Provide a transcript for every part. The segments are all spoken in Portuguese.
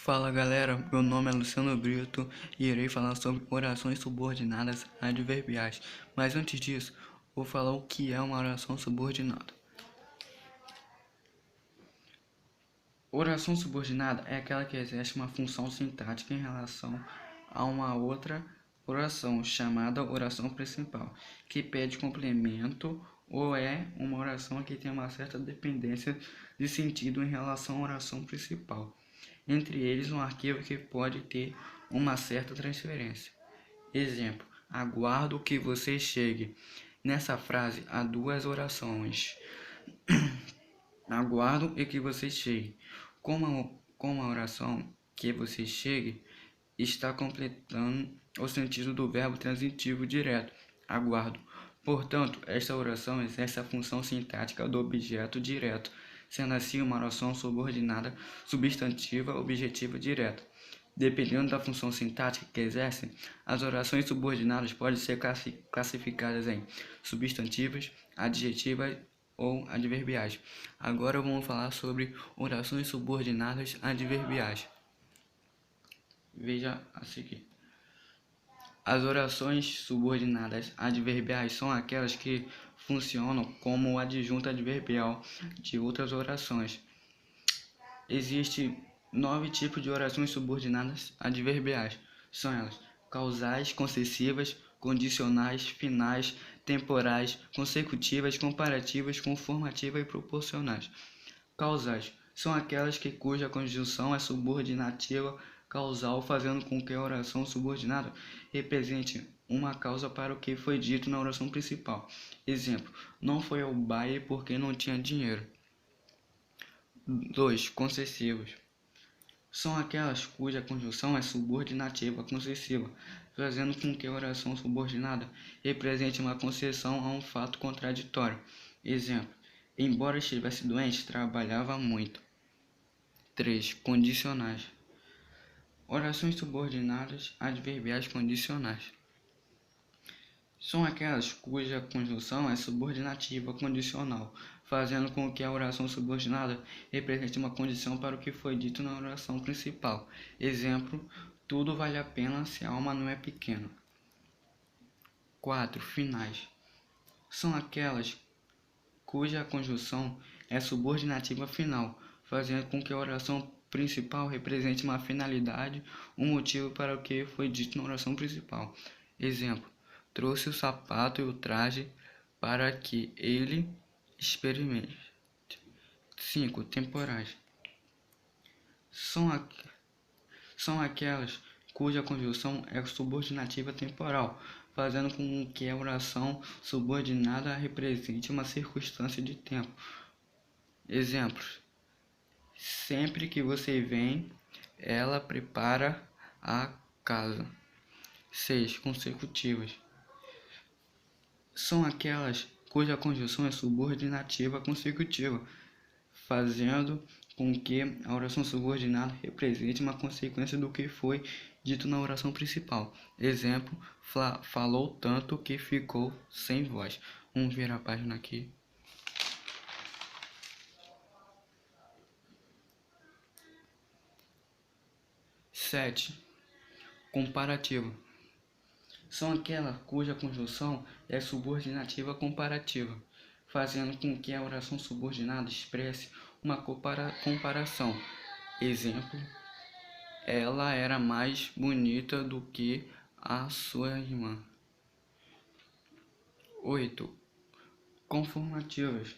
Fala galera, meu nome é Luciano Brito e irei falar sobre orações subordinadas adverbiais. Mas antes disso, vou falar o que é uma oração subordinada. Oração subordinada é aquela que exerce uma função sintática em relação a uma outra oração, chamada oração principal, que pede complemento ou é uma oração que tem uma certa dependência de sentido em relação à oração principal. Entre eles, um arquivo que pode ter uma certa transferência. Exemplo: aguardo que você chegue. Nessa frase há duas orações: aguardo e que você chegue. Como a oração que você chegue está completando o sentido do verbo transitivo direto, aguardo. Portanto, esta oração exerce a função sintática do objeto direto, sendo assim uma oração subordinada substantiva objetiva direta. Dependendo da função sintática que exerce, as orações subordinadas podem ser classificadas em substantivas, adjetivas ou adverbiais. Agora vamos falar sobre orações subordinadas adverbiais. Veja a seguir. As orações subordinadas adverbiais são aquelas que funcionam como adjunto adverbial de outras orações. Existem 9 tipos de orações subordinadas adverbiais. São elas: causais, concessivas, condicionais, finais, temporais, consecutivas, comparativas, conformativas e proporcionais. Causais são aquelas cuja conjunção é subordinativa causal, fazendo com que a oração subordinada represente uma causa para o que foi dito na oração principal. Exemplo: não foi ao baile porque não tinha dinheiro. 2. Concessivos são aquelas cuja conjunção é subordinativa concessiva, fazendo com que a oração subordinada represente uma concessão a um fato contraditório. Exemplo: embora estivesse doente, trabalhava muito. 3. Condicionais. Orações subordinadas adverbiais condicionais são aquelas cuja conjunção é subordinativa condicional, fazendo com que a oração subordinada represente uma condição para o que foi dito na oração principal. Exemplo: tudo vale a pena se a alma não é pequena. 4. Finais são aquelas cuja conjunção é subordinativa final, fazendo com que a oração principal represente uma finalidade, um motivo para o que foi dito na oração principal. Exemplo: trouxe o sapato e o traje para que ele experimente. 5. Temporais são aquelas cuja conjunção é subordinativa temporal, fazendo com que a oração subordinada represente uma circunstância de tempo. Exemplos: sempre que você vem, ela prepara a casa. 6. Consecutivas são aquelas cuja conjunção é subordinativa consecutiva, fazendo com que a oração subordinada represente uma consequência do que foi dito na oração principal. Exemplo: falou tanto que ficou sem voz. Vamos virar a página aqui. 7. Comparativo são aquelas cuja conjunção é subordinativa comparativa, fazendo com que a oração subordinada expresse uma comparação. Exemplo: ela era mais bonita do que a sua irmã. 8. Conformativas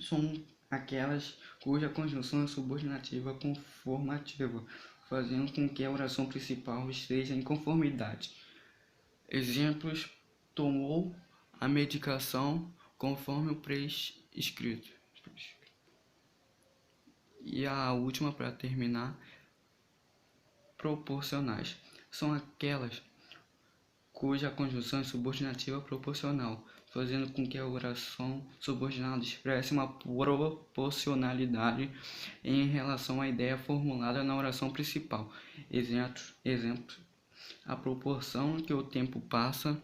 são aquelas cuja conjunção é subordinativa conformativa, fazendo com que a oração principal esteja em conformidade. Exemplos: tomou a medicação conforme o prescrito. E a última, para terminar, proporcionais são aquelas cuja conjunção é subordinativa proporcional, fazendo com que a oração subordinada expresse uma proporcionalidade em relação à ideia formulada na oração principal. Exemplos: à proporção que o tempo passa,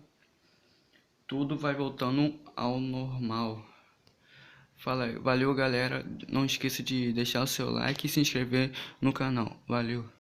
tudo vai voltando ao normal. Valeu, galera. Não esqueça de deixar o seu like e se inscrever no canal. Valeu.